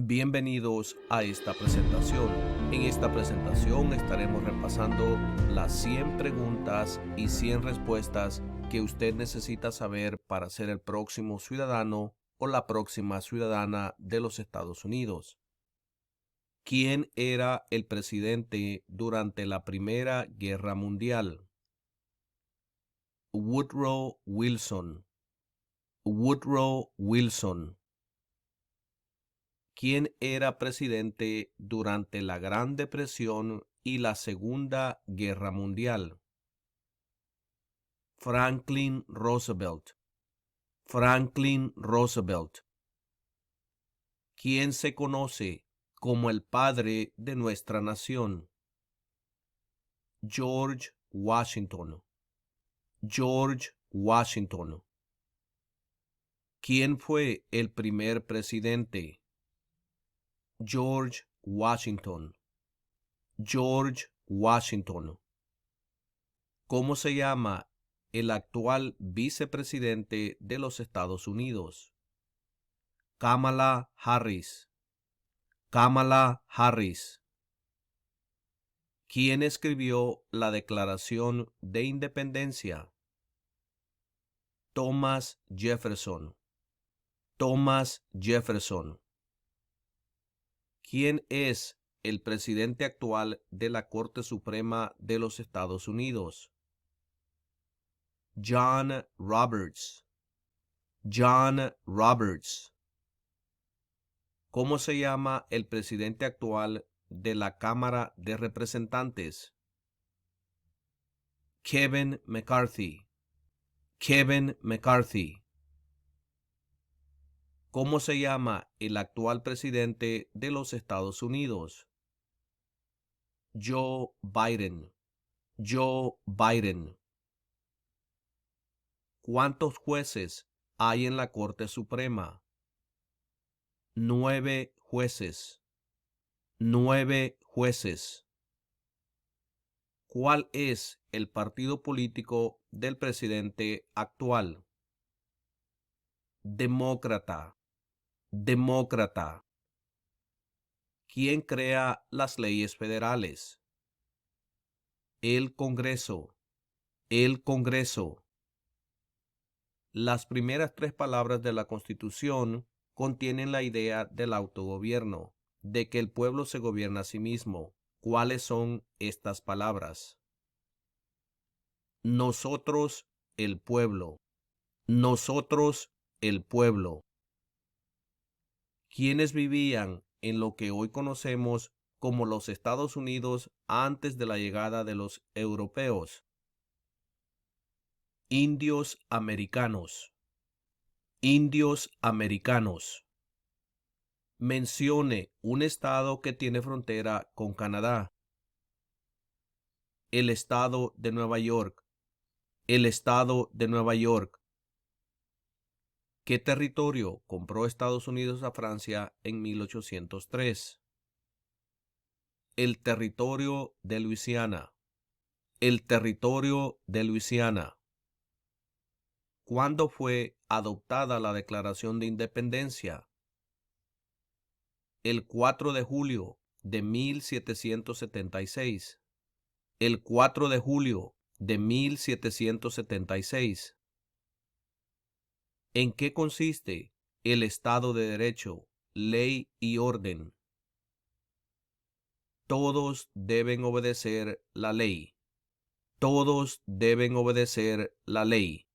Bienvenidos a esta presentación. En esta presentación estaremos repasando las 100 preguntas y 100 respuestas que usted necesita saber para ser el próximo ciudadano o la próxima ciudadana de los Estados Unidos. ¿Quién era el presidente durante la Primera Guerra Mundial? Woodrow Wilson. Woodrow Wilson. ¿Quién era presidente durante la Gran Depresión y la Segunda Guerra Mundial? Franklin Roosevelt. Franklin Roosevelt. ¿Quién se conoce como el padre de nuestra nación? George Washington. George Washington. ¿Quién fue el primer presidente? George Washington. George Washington. ¿Cómo se llama el actual vicepresidente de los Estados Unidos? Kamala Harris. Kamala Harris. ¿Quién escribió la Declaración de Independencia? Thomas Jefferson. Thomas Jefferson. ¿Quién es el presidente actual de la Corte Suprema de los Estados Unidos? John Roberts. John Roberts. ¿Cómo se llama el presidente actual de la Cámara de Representantes? Kevin McCarthy. Kevin McCarthy. ¿Cómo se llama el actual presidente de los Estados Unidos? Joe Biden. Joe Biden. ¿Cuántos jueces hay en la Corte Suprema? 9 jueces. 9 jueces. ¿Cuál es el partido político del presidente actual? Demócrata. Demócrata. ¿Quién crea las leyes federales? El Congreso. El Congreso. Las primeras 3 palabras de la Constitución contienen la idea del autogobierno, de que el pueblo se gobierna a sí mismo. ¿Cuáles son estas palabras? Nosotros, el pueblo. Nosotros, el pueblo. ¿Quiénes vivían en lo que hoy conocemos como los Estados Unidos antes de la llegada de los europeos? Indios americanos. Indios americanos. Mencione un estado que tiene frontera con Canadá. El estado de Nueva York. El estado de Nueva York. ¿Qué territorio compró Estados Unidos a Francia en 1803? El territorio de Luisiana. El territorio de Luisiana. ¿Cuándo fue adoptada la Declaración de Independencia? El 4 de julio de 1776. El 4 de julio de 1776. ¿En qué consiste el Estado de Derecho, ley y orden? Todos deben obedecer la ley. Todos deben obedecer la ley.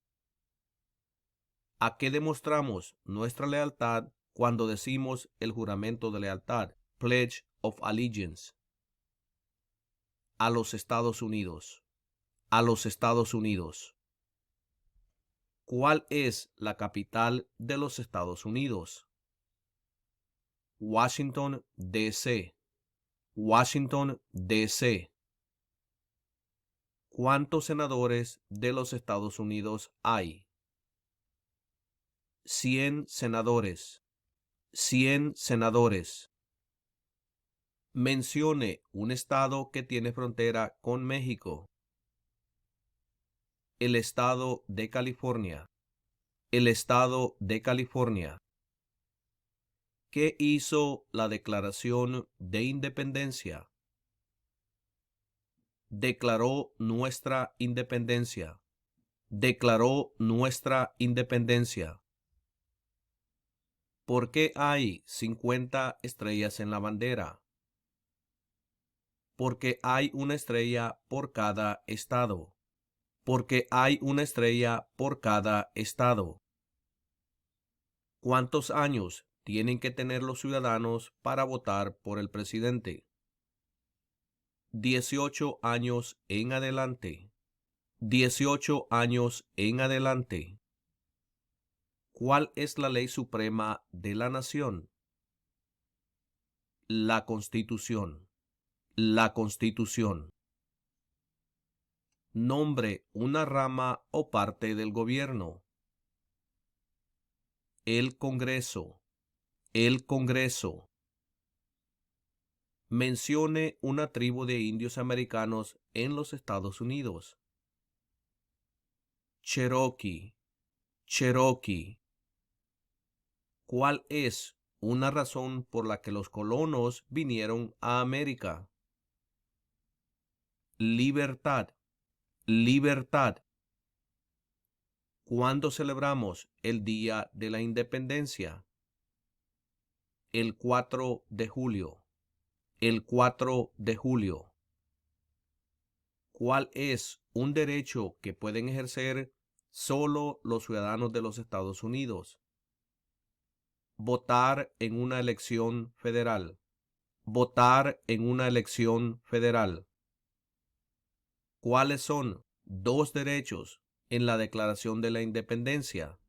¿A qué demostramos nuestra lealtad cuando decimos el juramento de lealtad, Pledge of Allegiance? A los Estados Unidos. A los Estados Unidos. ¿Cuál es la capital de los Estados Unidos? Washington, D.C. Washington, D.C. ¿Cuántos senadores de los Estados Unidos hay? 100 senadores. 100 senadores. Mencione un estado que tiene frontera con México. El estado de California. El estado de California. ¿Qué hizo la Declaración de Independencia? Declaró nuestra independencia. Declaró nuestra independencia. ¿Por qué hay 50 estrellas en la bandera? Porque hay una estrella por cada estado. Porque hay una estrella por cada estado. ¿Cuántos años tienen que tener los ciudadanos para votar por el presidente? 18 años en adelante. 18 años en adelante. ¿Cuál es la ley suprema de la nación? La Constitución. La Constitución. Nombre una rama o parte del gobierno. El Congreso. El Congreso. Mencione una tribu de indios americanos en los Estados Unidos. Cherokee. Cherokee. ¿Cuál es una razón por la que los colonos vinieron a América? Libertad. Libertad. ¿Cuándo celebramos el Día de la Independencia? El 4 de julio. El 4 de julio. ¿Cuál es un derecho que pueden ejercer solo los ciudadanos de los Estados Unidos? Votar en una elección federal. Votar en una elección federal. ¿Cuáles son dos derechos en la Declaración de la Independencia?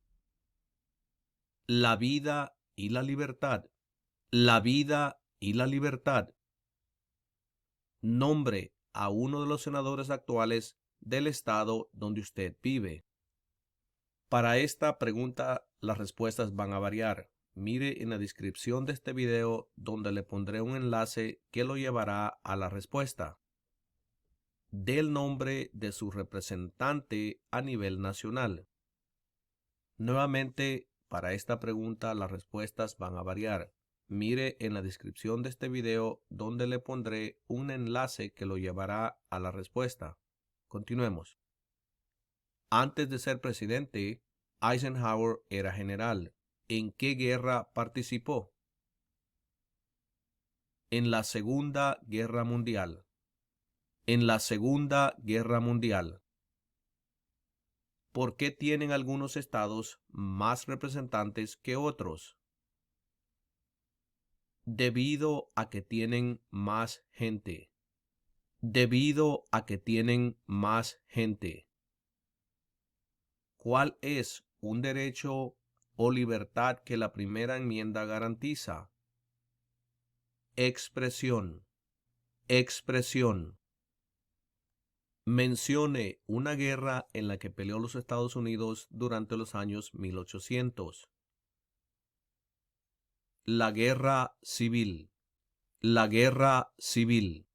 La vida y la libertad. La vida y la libertad. Nombre a uno de los senadores actuales del estado donde usted vive. Para esta pregunta, las respuestas van a variar. Mire en la descripción de este video donde le pondré un enlace que lo llevará a la respuesta. Dé el nombre de su representante a nivel nacional. Nuevamente, para esta pregunta las respuestas van a variar. Mire en la descripción de este video donde le pondré un enlace que lo llevará a la respuesta. Continuemos. Antes de ser presidente, Eisenhower era general. ¿En qué guerra participó? En la Segunda Guerra Mundial. En la Segunda Guerra Mundial. ¿Por qué tienen algunos estados más representantes que otros? Debido a que tienen más gente. Debido a que tienen más gente. ¿Cuál es un derecho o libertad que la primera enmienda garantiza? Expresión. Expresión. Mencione una guerra en la que peleó los Estados Unidos durante los años 1800. La Guerra Civil. La Guerra Civil.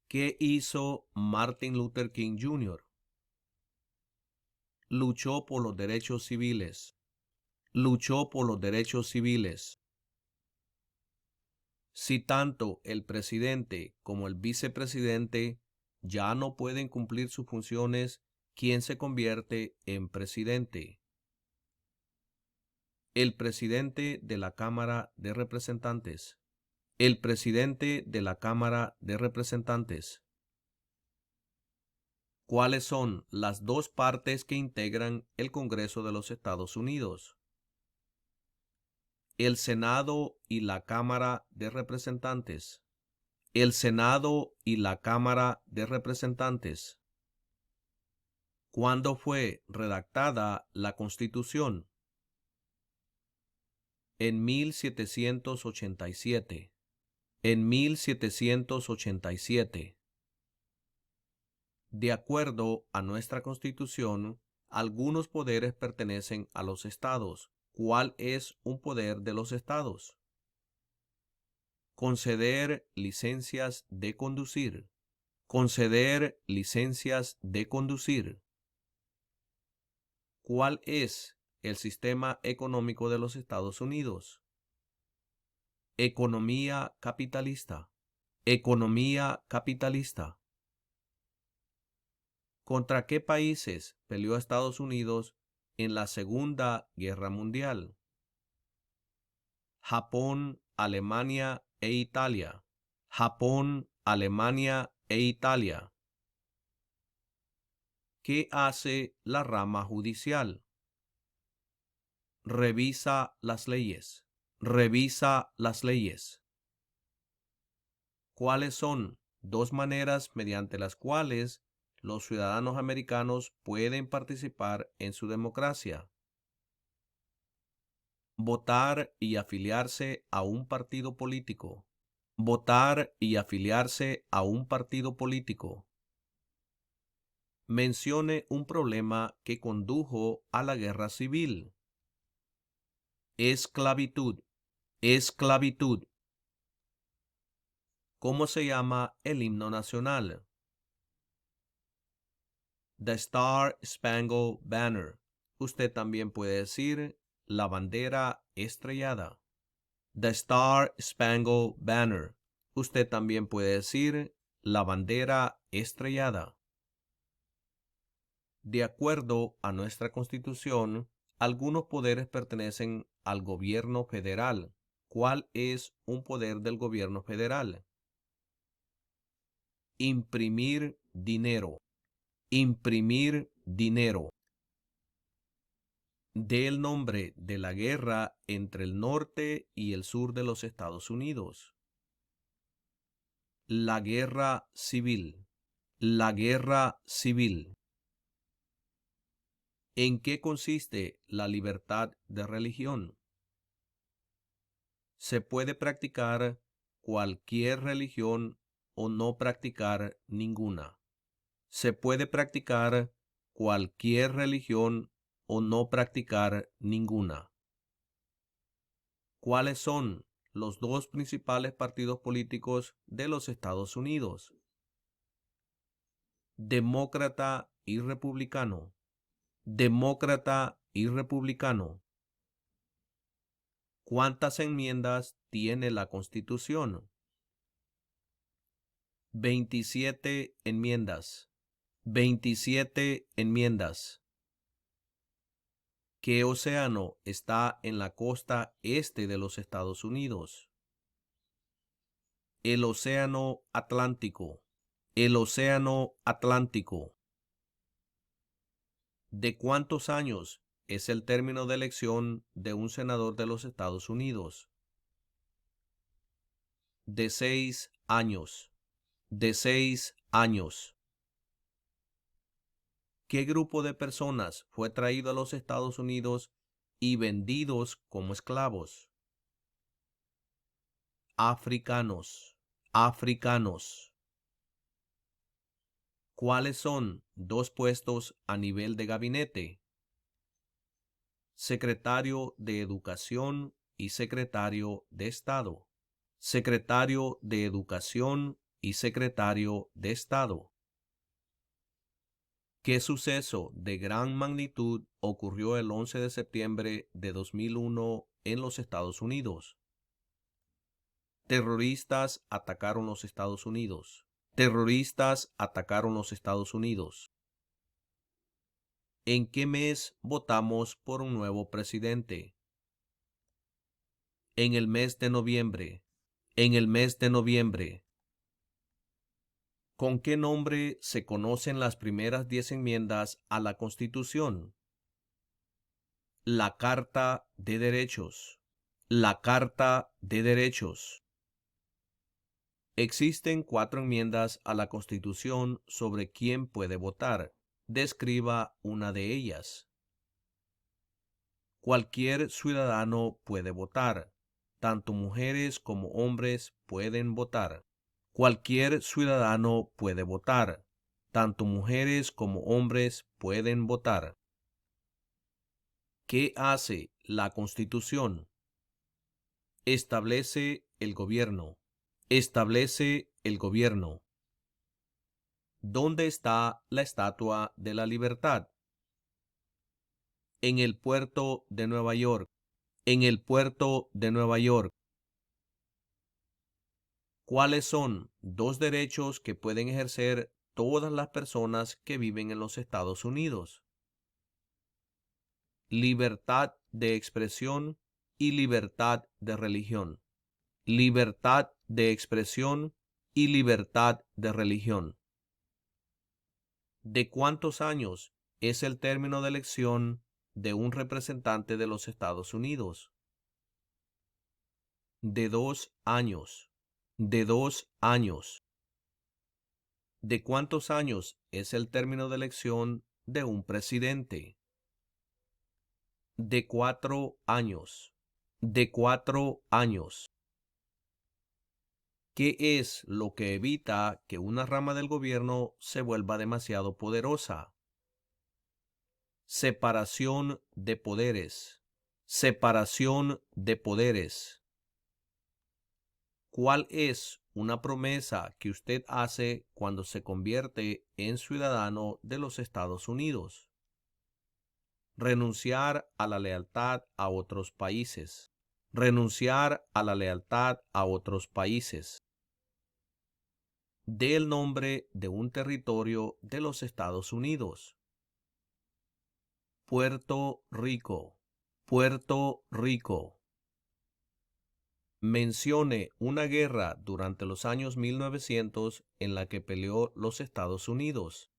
¿Qué hizo Martin Luther King Jr.? Luchó por los derechos civiles. Luchó por los derechos civiles. Si tanto el presidente como el vicepresidente ya no pueden cumplir sus funciones, ¿quién se convierte en presidente? El presidente de la Cámara de Representantes. El presidente de la Cámara de Representantes. ¿Cuáles son las dos partes que integran el Congreso de los Estados Unidos? El Senado y la Cámara de Representantes. El Senado y la Cámara de Representantes. ¿Cuándo fue redactada la Constitución? En 1787. En 1787. De acuerdo a nuestra Constitución, algunos poderes pertenecen a los estados. ¿Cuál es un poder de los estados? Conceder licencias de conducir. Conceder licencias de conducir. ¿Cuál es el sistema económico de los Estados Unidos? Economía capitalista. Economía capitalista. ¿Contra qué países peleó Estados Unidos en la Segunda Guerra Mundial? Japón, Alemania e Italia. Japón, Alemania e Italia. ¿Qué hace la rama judicial? Revisa las leyes. Revisa las leyes. ¿Cuáles son dos maneras mediante las cuales los ciudadanos americanos pueden participar en su democracia? Votar y afiliarse a un partido político. Votar y afiliarse a un partido político. Mencione un problema que condujo a la guerra civil. Esclavitud. Esclavitud. ¿Cómo se llama el himno nacional? The Star Spangled Banner. Usted también puede decir la bandera estrellada. The Star Spangled Banner. Usted también puede decir la bandera estrellada. De acuerdo a nuestra Constitución, algunos poderes pertenecen al gobierno federal. ¿Cuál es un poder del gobierno federal? Imprimir dinero. Imprimir dinero. Dé el nombre de la guerra entre el norte y el sur de los Estados Unidos. La guerra civil. La guerra civil. ¿En qué consiste la libertad de religión? Se puede practicar cualquier religión o no practicar ninguna. Se puede practicar cualquier religión o no practicar ninguna. ¿Cuáles son los dos principales partidos políticos de los Estados Unidos? Demócrata y republicano. Demócrata y republicano. ¿Cuántas enmiendas tiene la Constitución? 27 enmiendas. 27 enmiendas. ¿Qué océano está en la costa este de los Estados Unidos? El Océano Atlántico. El Océano Atlántico. ¿De cuántos años es el término de elección de un senador de los Estados Unidos? De 6 años. De 6 años. ¿Qué grupo de personas fue traído a los Estados Unidos y vendidos como esclavos? Africanos. Africanos. ¿Cuáles son dos puestos a nivel de gabinete? Secretario de Educación y Secretario de Estado. Secretario de Educación y Secretario de Estado. ¿Qué suceso de gran magnitud ocurrió el 11 de septiembre de 2001 en los Estados Unidos? Terroristas atacaron los Estados Unidos. Terroristas atacaron los Estados Unidos. ¿En qué mes votamos por un nuevo presidente? En el mes de noviembre. En el mes de noviembre. ¿Con qué nombre se conocen las primeras 10 enmiendas a la Constitución? La Carta de Derechos. La Carta de Derechos. Existen 4 enmiendas a la Constitución sobre quién puede votar. Describa una de ellas. Cualquier ciudadano puede votar. Tanto mujeres como hombres pueden votar. Cualquier ciudadano puede votar. Tanto mujeres como hombres pueden votar. ¿Qué hace la Constitución? Establece el gobierno. Establece el gobierno. ¿Dónde está la Estatua de la Libertad? En el puerto de Nueva York. En el puerto de Nueva York. ¿Cuáles son dos derechos que pueden ejercer todas las personas que viven en los Estados Unidos? Libertad de expresión y libertad de religión. Libertad de expresión y libertad de religión. ¿De cuántos años es el término de elección de un representante de los Estados Unidos? De 2 años. De 2 años. ¿De cuántos años es el término de elección de un presidente? De 4 años. De 4 años. ¿Qué es lo que evita que una rama del gobierno se vuelva demasiado poderosa? Separación de poderes. Separación de poderes. ¿Cuál es una promesa que usted hace cuando se convierte en ciudadano de los Estados Unidos? Renunciar a la lealtad a otros países. Renunciar a la lealtad a otros países. Dé el nombre de un territorio de los Estados Unidos. Puerto Rico. Puerto Rico. Mencione una guerra durante los años 1900 en la que peleó los Estados Unidos.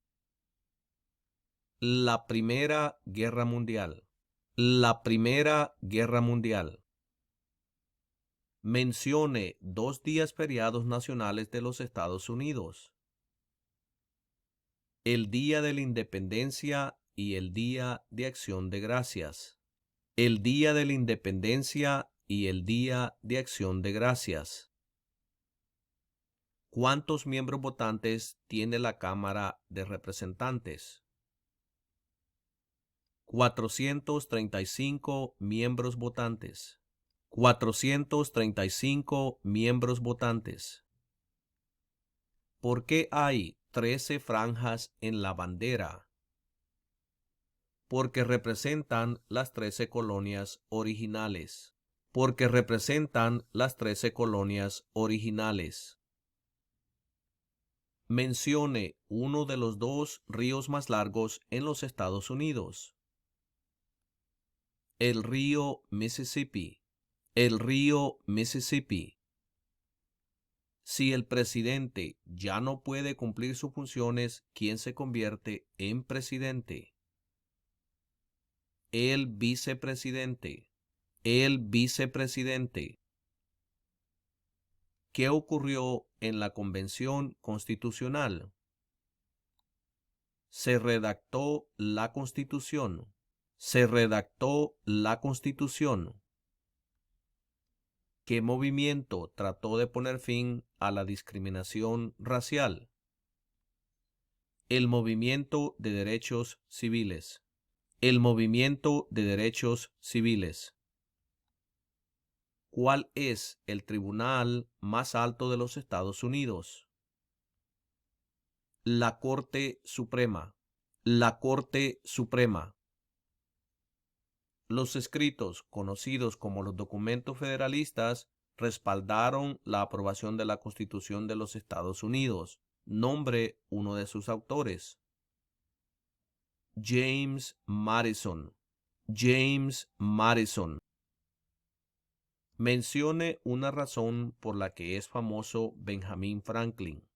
La Primera Guerra Mundial. La Primera Guerra Mundial. Mencione 2 días feriados nacionales de los Estados Unidos. El Día de la Independencia y el Día de Acción de Gracias. El Día de la Independencia y el Día de Acción de Gracias. ¿Cuántos miembros votantes tiene la Cámara de Representantes? 435 miembros votantes. 435 miembros votantes. ¿Por qué hay 13 franjas en la bandera? Porque representan las 13 colonias originales. Porque representan las 13 colonias originales. Mencione uno de los 2 ríos más largos en los Estados Unidos. El río Mississippi. El río Mississippi. Si el presidente ya no puede cumplir sus funciones, ¿quién se convierte en presidente? El vicepresidente. El vicepresidente. ¿Qué ocurrió en la Convención Constitucional? Se redactó la Constitución. Se redactó la Constitución. ¿Qué movimiento trató de poner fin a la discriminación racial? El Movimiento de Derechos Civiles. El Movimiento de Derechos Civiles. ¿Cuál es el tribunal más alto de los Estados Unidos? La Corte Suprema. La Corte Suprema. Los escritos, conocidos como los documentos federalistas, respaldaron la aprobación de la Constitución de los Estados Unidos. Nombre uno de sus autores. James Madison. James Madison. Mencione una razón por la que es famoso Benjamin Franklin.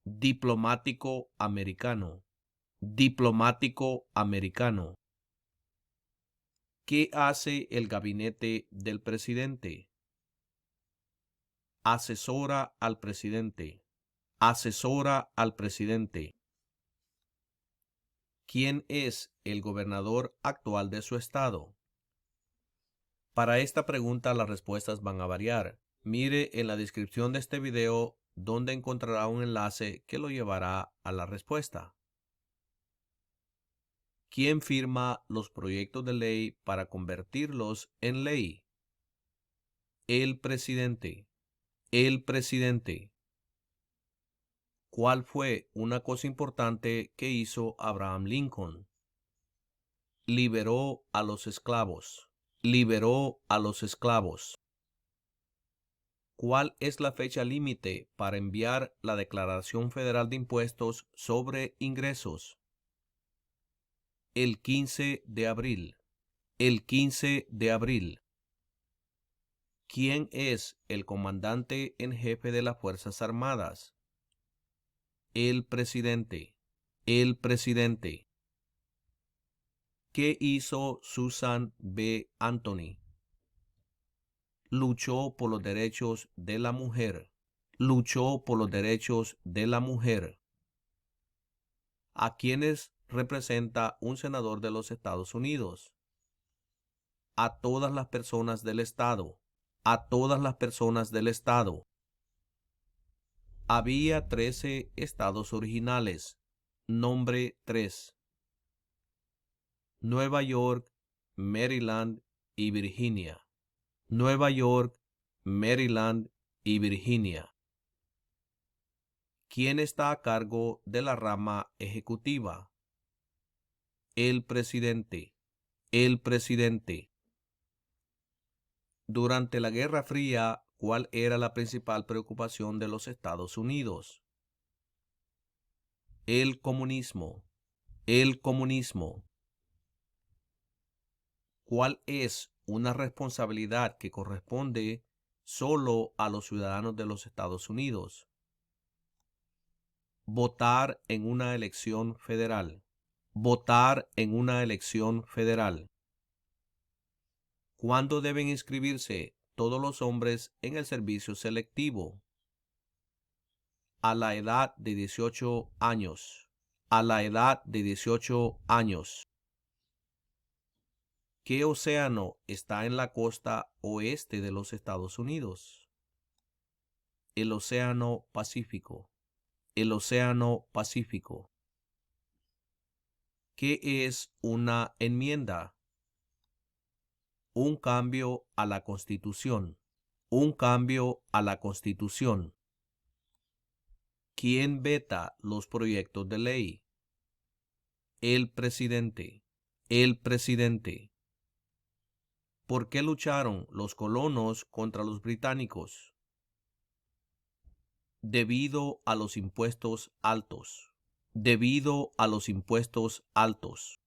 Diplomático americano. Diplomático americano. ¿Qué hace el gabinete del presidente? Asesora al presidente. Asesora al presidente. ¿Quién es el gobernador actual de su estado? Para esta pregunta las respuestas van a variar. Mire en la descripción de este video donde encontrará un enlace que lo llevará a la respuesta. ¿Quién firma los proyectos de ley para convertirlos en ley? El presidente. El presidente. ¿Cuál fue una cosa importante que hizo Abraham Lincoln? Liberó a los esclavos. Liberó a los esclavos. ¿Cuál es la fecha límite para enviar la Declaración Federal de Impuestos sobre Ingresos? El 15 de abril. El 15 de abril. ¿Quién es el comandante en jefe de las Fuerzas Armadas? El presidente. El presidente. ¿Qué hizo Susan B. Anthony? Luchó por los derechos de la mujer. Luchó por los derechos de la mujer. ¿A quiénes representa un senador de los Estados Unidos? A todas las personas del Estado. A todas las personas del Estado. Había 13 estados originales. Nombre 3. Nueva York, Maryland y Virginia. Nueva York, Maryland y Virginia. ¿Quién está a cargo de la rama ejecutiva? El presidente. El presidente. Durante la Guerra Fría, ¿cuál era la principal preocupación de los Estados Unidos? El comunismo. El comunismo. ¿Cuál es una responsabilidad que corresponde solo a los ciudadanos de los Estados Unidos? Votar en una elección federal. Votar en una elección federal. ¿Cuándo deben inscribirse todos los hombres en el servicio selectivo? A la edad de 18 años. A la edad de 18 años. ¿Qué océano está en la costa oeste de los Estados Unidos? El Océano Pacífico. El Océano Pacífico. ¿Qué es una enmienda? Un cambio a la Constitución. Un cambio a la Constitución. ¿Quién veta los proyectos de ley? El presidente. El presidente. ¿Por qué lucharon los colonos contra los británicos? Debido a los impuestos altos. Debido a los impuestos altos.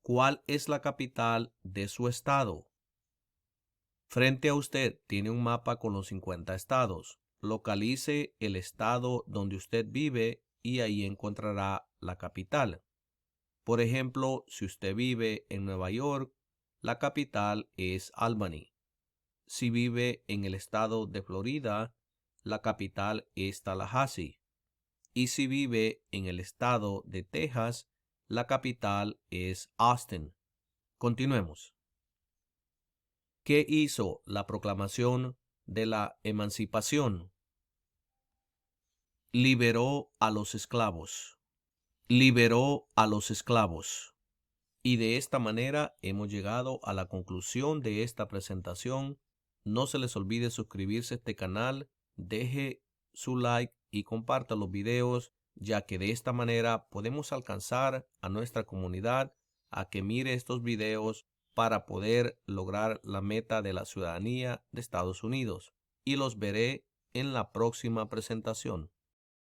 ¿Cuál es la capital de su estado? Frente a usted tiene un mapa con los 50 estados. Localice el estado donde usted vive y ahí encontrará la capital. Por ejemplo, si usted vive en Nueva York, la capital es Albany. Si vive en el estado de Florida, la capital es Tallahassee. Y si vive en el estado de Texas, la capital es Austin. Continuemos. ¿Qué hizo la proclamación de la emancipación? Liberó a los esclavos. Liberó a los esclavos. Y de esta manera hemos llegado a la conclusión de esta presentación. No se les olvide suscribirse a este canal, deje su like y comparta los videos, ya que de esta manera podemos alcanzar a nuestra comunidad a que mire estos videos para poder lograr la meta de la ciudadanía de Estados Unidos. Y los veré en la próxima presentación.